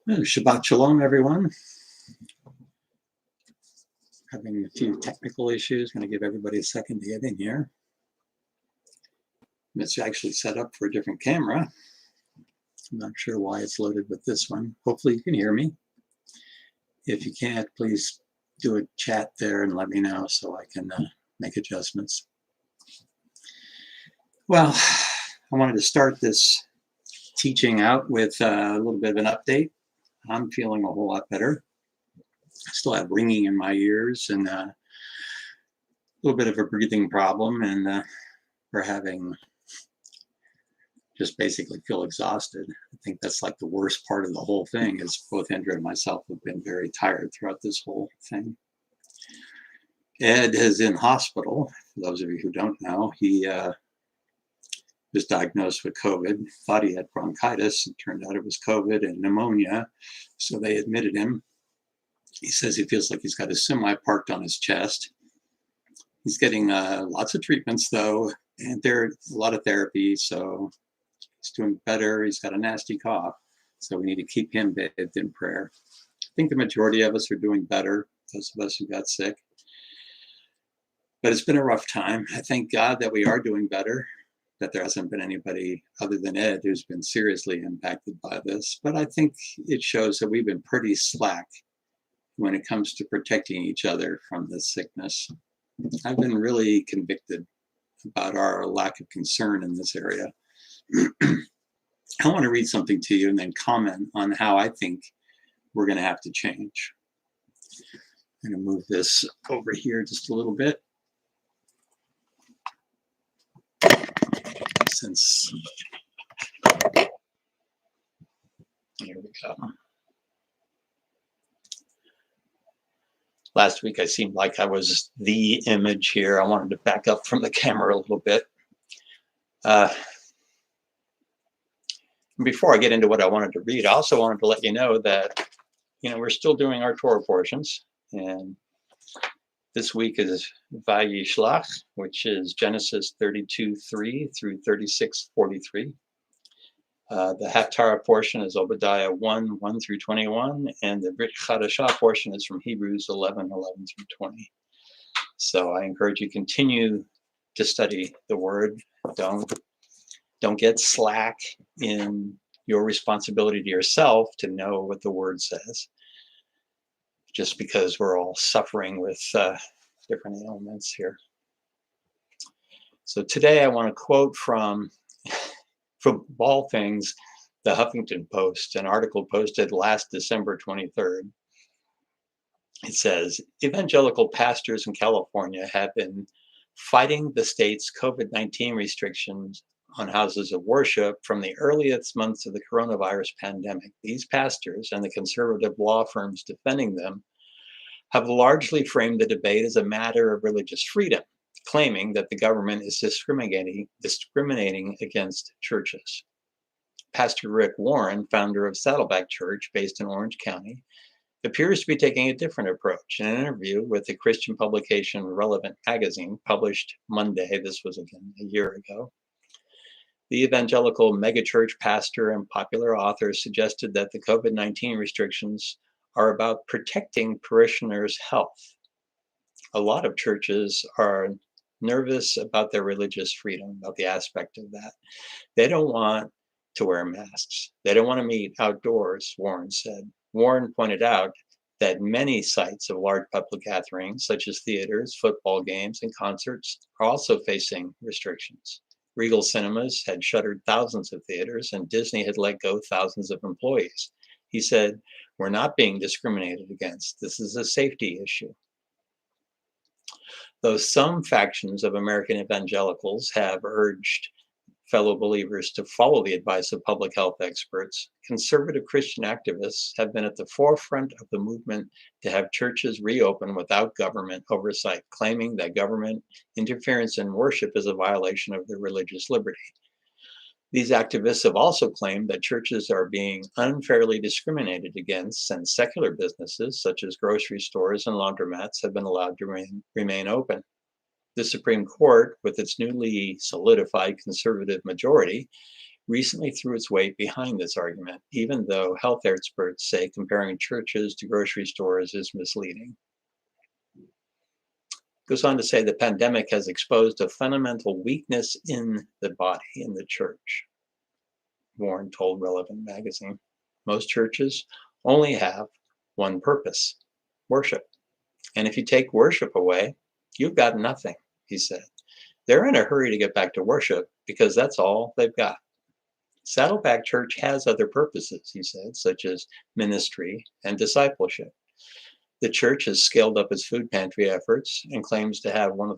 Shabbat Shalom, everyone. Having a few technical issues. Going to give everybody a second to get in here. It's actually set up for a different camera. I'm not sure why it's loaded with this one. Hopefully you can hear me. If you can't, please do a chat there and let me know so I can make adjustments. Well, I wanted to start this teaching out with a little bit of an update. I'm feeling a whole lot better. I still have ringing in my ears and a little bit of a breathing problem, and we're having just basically feel exhausted. I think that's like the worst part of the whole thing is both Andrew and myself have been very tired throughout this whole thing. Ed is in hospital. For those of you who don't know, he was diagnosed with COVID, thought he had bronchitis. It turned out it was COVID and pneumonia. So they admitted him. He says he feels like he's got a semi parked on his chest. He's getting lots of treatments though, and there's a lot of therapy. So he's doing better. He's got a nasty cough. So we need to keep him bathed in prayer. I think the majority of us are doing better, those of us who got sick. But it's been a rough time. I thank God that we are doing better, that there hasn't been anybody other than Ed who's been seriously impacted by this. But I think it shows that we've been pretty slack when it comes to protecting each other from this sickness. I've been really convicted about our lack of concern in this area. I want to read something to you and then comment on how I think we're going to have to change. I'm going to move this over here just a little bit. Since, here we go. Last week I seemed like I was the image here. I wanted to back up from the camera a little bit. Before I get into what I wanted to read, I also wanted to let you know that, we're still doing our Torah portions. And this week is Vayishlach, which is Genesis 32:3 through 36:43. The Haftarah portion is Obadiah 1:1 through 21, and the Brit Chadashah portion is from Hebrews 11:11 through 20. So I encourage you to continue to study the Word. Don't get slack in your responsibility to yourself to know what the Word says, just because we're all suffering with different ailments here. So today I want to quote from all things, the Huffington Post, an article posted last December 23rd. It says, evangelical pastors in California have been fighting the state's COVID-19 restrictions on houses of worship from the earliest months of the coronavirus pandemic. These pastors and the conservative law firms defending them have largely framed the debate as a matter of religious freedom, claiming that the government is discriminating against churches. Pastor Rick Warren, founder of Saddleback Church based in Orange County, appears to be taking a different approach. In an interview with the Christian publication Relevant Magazine, published Monday, this was again a year ago, the evangelical megachurch pastor and popular author suggested that the COVID-19 restrictions are about protecting parishioners' health. A lot of churches are nervous about their religious freedom, about the aspect of that. They don't want to wear masks. They don't want to meet outdoors, Warren said. Warren pointed out that many sites of large public gatherings, such as theaters, football games, and concerts, are also facing restrictions. Regal Cinemas had shuttered thousands of theaters, and Disney had let go thousands of employees. He said, "We're not being discriminated against. This is a safety issue." Though some factions of American evangelicals have urged fellow believers to follow the advice of public health experts, conservative Christian activists have been at the forefront of the movement to have churches reopen without government oversight, claiming that government interference in worship is a violation of their religious liberty. These activists have also claimed that churches are being unfairly discriminated against, since secular businesses such as grocery stores and laundromats have been allowed to remain open. The Supreme Court, with its newly solidified conservative majority, recently threw its weight behind this argument, even though health experts say comparing churches to grocery stores is misleading. Goes on to say the pandemic has exposed a fundamental weakness in the body, in the church, Warren told Relevant magazine. Most churches only have one purpose: worship. And if you take worship away, you've got nothing, he said. They're in a hurry to get back to worship because that's all they've got. Saddleback Church has other purposes, he said, such as ministry and discipleship. The church has scaled up its food pantry efforts and claims to have one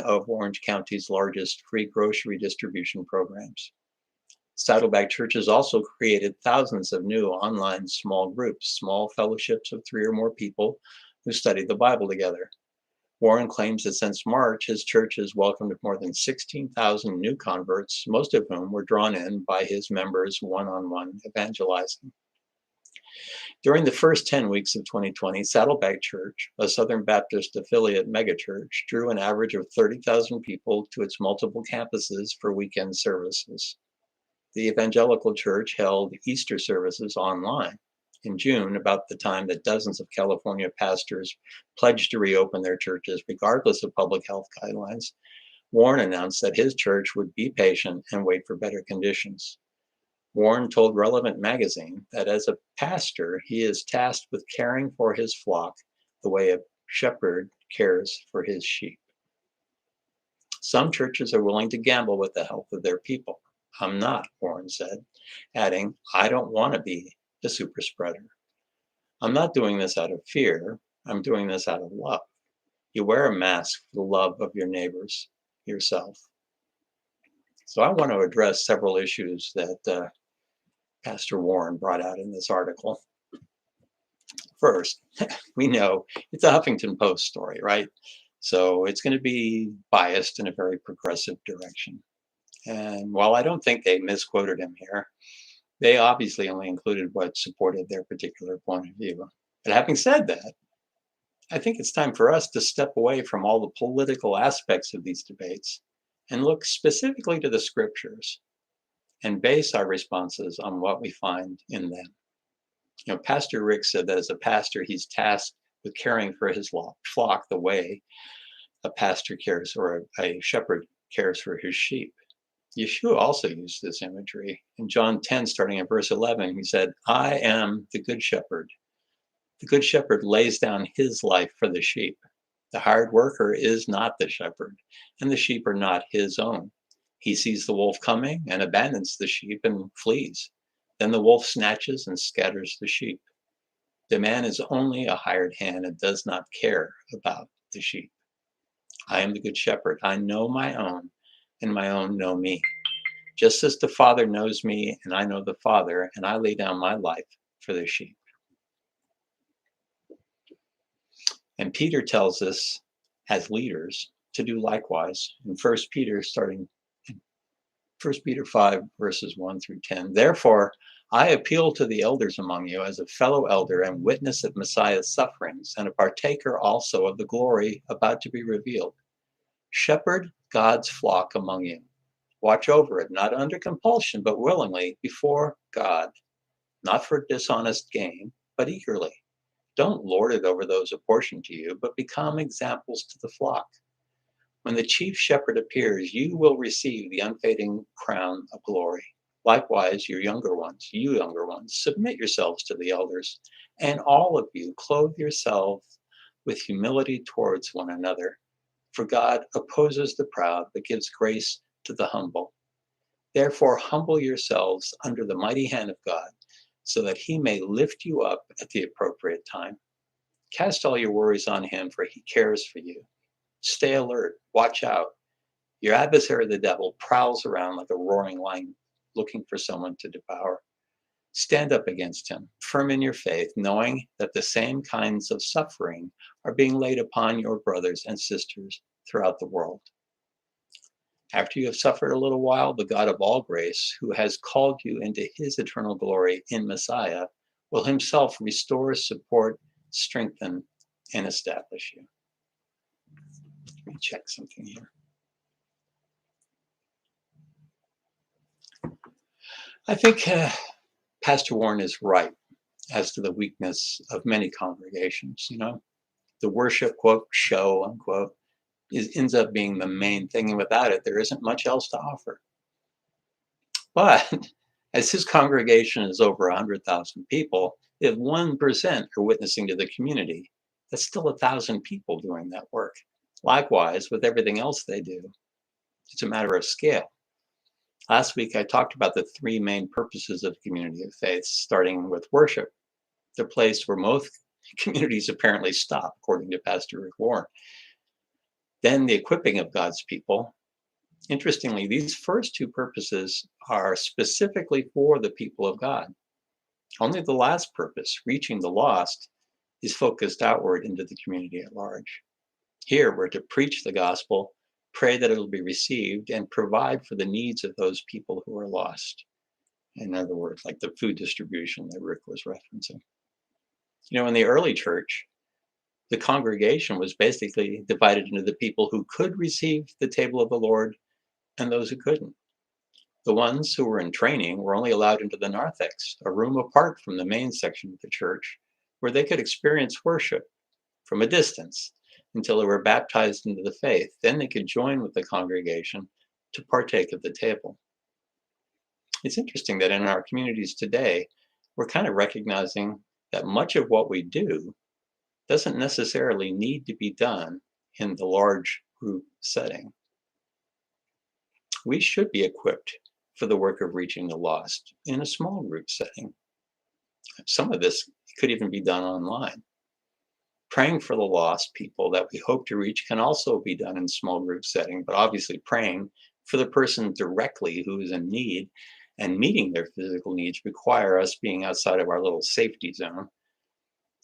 of Orange County's largest free grocery distribution programs. Saddleback Church has also created thousands of new online small groups, small fellowships of 3 or more people who study the Bible together. Warren claims that since March, his church has welcomed more than 16,000 new converts, most of whom were drawn in by his members' one-on-one evangelizing. During the first 10 weeks of 2020, Saddleback Church, a Southern Baptist affiliate megachurch, drew an average of 30,000 people to its multiple campuses for weekend services. The evangelical church held Easter services online in June, about the time that dozens of California pastors pledged to reopen their churches regardless of public health guidelines. Warren announced that his church would be patient and wait for better conditions. Warren told Relevant magazine that as a pastor, he is tasked with caring for his flock the way a shepherd cares for his sheep. Some churches are willing to gamble with the health of their people. I'm not, Warren said, adding, I don't want to be a super spreader. I'm not doing this out of fear. I'm doing this out of love. You wear a mask for the love of your neighbors, yourself. So I want to address several issues that Pastor Warren brought out in this article. First, we know it's a Huffington Post story, right? So it's going to be biased in a very progressive direction. And while I don't think they misquoted him here, they obviously only included what supported their particular point of view. But having said that, I think it's time for us to step away from all the political aspects of these debates and look specifically to the scriptures and base our responses on what we find in them. Pastor Rick said that as a pastor, he's tasked with caring for his flock the way a pastor cares or a shepherd cares for his sheep. Yeshua also used this imagery. In John 10, starting at verse 11, he said, I am the good shepherd. The good shepherd lays down his life for the sheep. The hired worker is not the shepherd, and the sheep are not his own. He sees the wolf coming and abandons the sheep and flees. Then the wolf snatches and scatters the sheep. The man is only a hired hand and does not care about the sheep. I am the good shepherd. I know my own, and my own know me. Just as the Father knows me, and I know the Father, and I lay down my life for the sheep. And Peter tells us, as leaders, to do likewise. In 1 Peter 5, verses 1 through 10. Therefore, I appeal to the elders among you as a fellow elder and witness of Messiah's sufferings, and a partaker also of the glory about to be revealed. Shepherd God's flock among you. Watch over it, not under compulsion, but willingly, before God, not for dishonest gain, but eagerly. Don't lord it over those apportioned to you, but become examples to the flock. When the chief shepherd appears, you will receive the unfading crown of glory. Likewise, you younger ones, submit yourselves to the elders, and all of you clothe yourselves with humility towards one another. For God opposes the proud, but gives grace to the humble. Therefore, humble yourselves under the mighty hand of God, so that he may lift you up at the appropriate time. Cast all your worries on him, for he cares for you. Stay alert, watch out. Your adversary, the devil, prowls around like a roaring lion, looking for someone to devour. Stand up against him, firm in your faith, knowing that the same kinds of suffering are being laid upon your brothers and sisters throughout the world. After you have suffered a little while, the God of all grace, who has called you into his eternal glory in Messiah, will himself restore, support, strengthen, and establish you. Let me check something here. I think Pastor Warren is right as to the weakness of many congregations. The worship, quote, show, unquote, ends up being the main thing. And without it, there isn't much else to offer. But as his congregation is over 100,000 people, if 1% are witnessing to the community, that's still 1,000 people doing that work. Likewise, with everything else they do, it's a matter of scale. Last week, I talked about the three main purposes of the community of faith, starting with worship, the place where most communities apparently stop, according to Pastor Rick Warren. Then the equipping of God's people. Interestingly, these first two purposes are specifically for the people of God. Only the last purpose, reaching the lost, is focused outward into the community at large. Here, we're to preach the gospel, pray that it'll be received, and provide for the needs of those people who are lost. In other words, like the food distribution that Rick was referencing. In the early church, the congregation was basically divided into the people who could receive the table of the Lord and those who couldn't. The ones who were in training were only allowed into the narthex, a room apart from the main section of the church, where they could experience worship from a distance until they were baptized into the faith. Then they could join with the congregation to partake of the table. It's interesting that in our communities today, we're kind of recognizing that much of what we do doesn't necessarily need to be done in the large group setting. We should be equipped for the work of reaching the lost in a small group setting. Some of this could even be done online. Praying for the lost people that we hope to reach can also be done in small group setting, but obviously praying for the person directly who is in need and meeting their physical needs require us being outside of our little safety zone,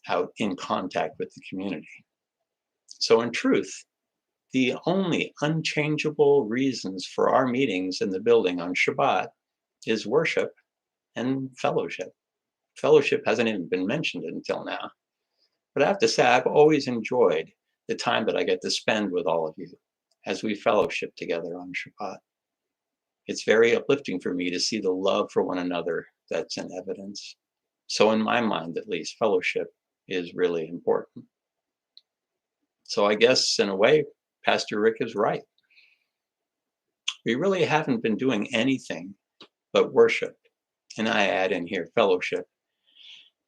out in contact with the community. So in truth, the only unchangeable reasons for our meetings in the building on Shabbat is worship and fellowship. Fellowship hasn't even been mentioned until now. But I have to say, I've always enjoyed the time that I get to spend with all of you as we fellowship together on Shabbat. It's very uplifting for me to see the love for one another that's in evidence. So in my mind, at least, fellowship is really important. So I guess in a way, Pastor Rick is right. We really haven't been doing anything but worship. And I add in here fellowship.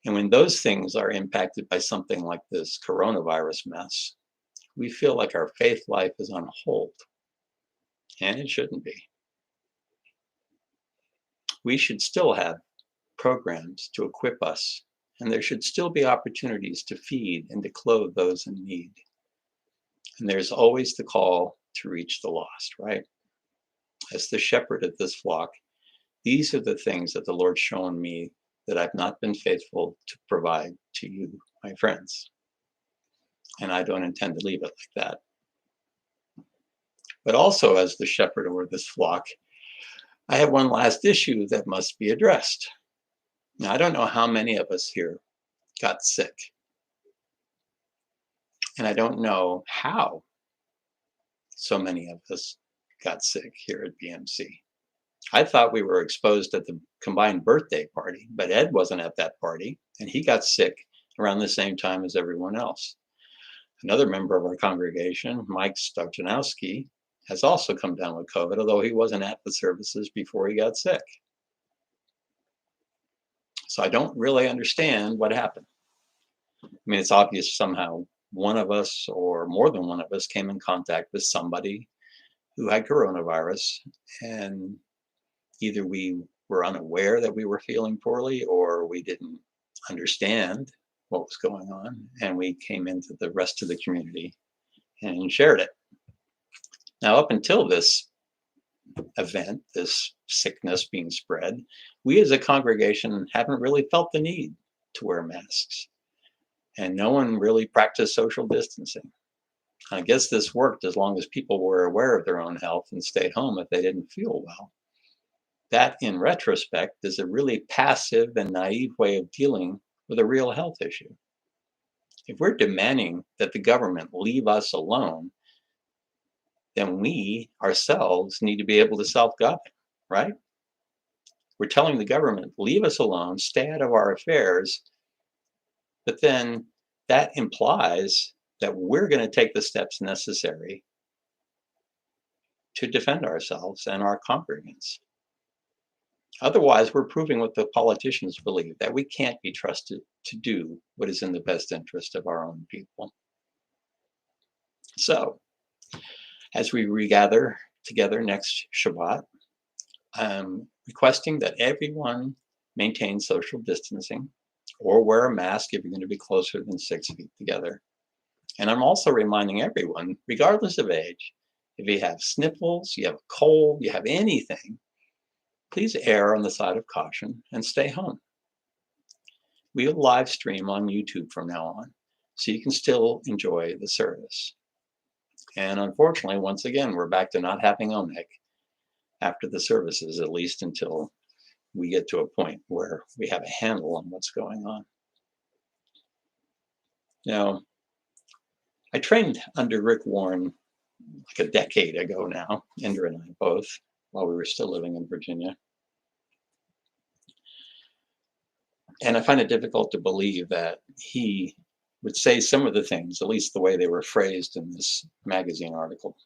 And when those things are impacted by something like this coronavirus mess, we feel like our faith life is on hold. And it shouldn't be. We should still have programs to equip us, and there should still be opportunities to feed and to clothe those in need. And there's always the call to reach the lost, right? As the shepherd of this flock, these are the things that the Lord's shown me that I've not been faithful to provide to you, my friends. And I don't intend to leave it like that. But also, as the shepherd over this flock, I have one last issue that must be addressed. Now, I don't know how many of us here got sick. And I don't know how so many of us got sick here at BMC. I thought we were exposed at the combined birthday party, but Ed wasn't at that party, and he got sick around the same time as everyone else. Another member of our congregation, Mike Stojanowski, has also come down with COVID, although he wasn't at the services before he got sick. So I don't really understand what happened. I mean, it's obvious somehow one of us or more than one of us came in contact with somebody who had coronavirus, and either we were unaware that we were feeling poorly or we didn't understand what was going on, and we came into the rest of the community and shared it. Now, up until this event, this sickness being spread, we as a congregation haven't really felt the need to wear masks, and no one really practiced social distancing. I guess this worked as long as people were aware of their own health and stayed home if they didn't feel well. That, in retrospect, is a really passive and naive way of dealing with a real health issue. If we're demanding that the government leave us alone, then we ourselves need to be able to self-govern, right? We're telling the government, leave us alone, stay out of our affairs. But then that implies that we're going to take the steps necessary to defend ourselves and our congregants. Otherwise, we're proving what the politicians believe, that we can't be trusted to do what is in the best interest of our own people. So, as we regather together next Shabbat, I'm requesting that everyone maintain social distancing or wear a mask if you're going to be closer than 6 feet together. And I'm also reminding everyone, regardless of age, if you have sniffles, you have a cold, you have anything, please err on the side of caution and stay home. We'll live stream on YouTube from now on, so you can still enjoy the service. And unfortunately, once again, we're back to not having Omek after the services, at least until we get to a point where we have a handle on what's going on. Now, I trained under Rick Warren like a decade ago now, Indra and I both, while we were still living in Virginia. And I find it difficult to believe that he would say some of the things, at least the way they were phrased in this magazine article,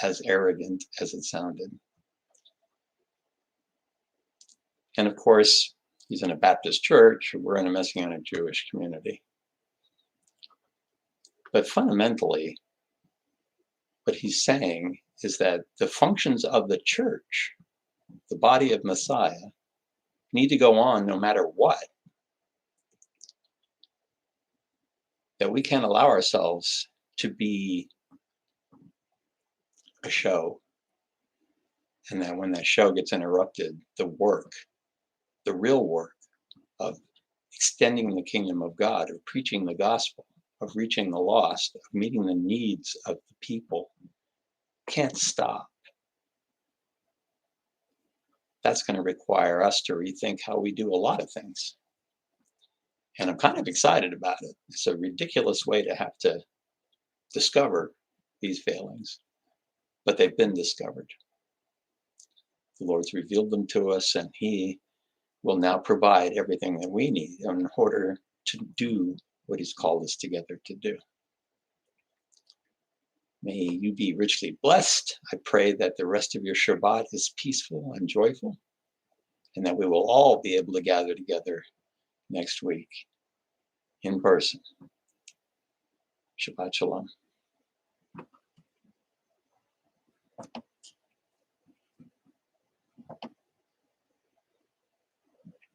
as arrogant as it sounded. And of course, he's in a Baptist church, we're in a Messianic Jewish community. But fundamentally, what he's saying is that the functions of the church, the body of Messiah, need to go on no matter what. That we can't allow ourselves to be a show. And that when that show gets interrupted, the work, the real work of extending the kingdom of God, of preaching the gospel, of reaching the lost, of meeting the needs of the people, can't stop. That's going to require us to rethink how we do a lot of things. And I'm kind of excited about it. It's a ridiculous way to have to discover these failings, but they've been discovered. The Lord's revealed them to us, and He will now provide everything that we need in order to do what He's called us together to do. May you be richly blessed. I pray that the rest of your Shabbat is peaceful and joyful, and that we will all be able to gather together next week in person. Shabbat Shalom.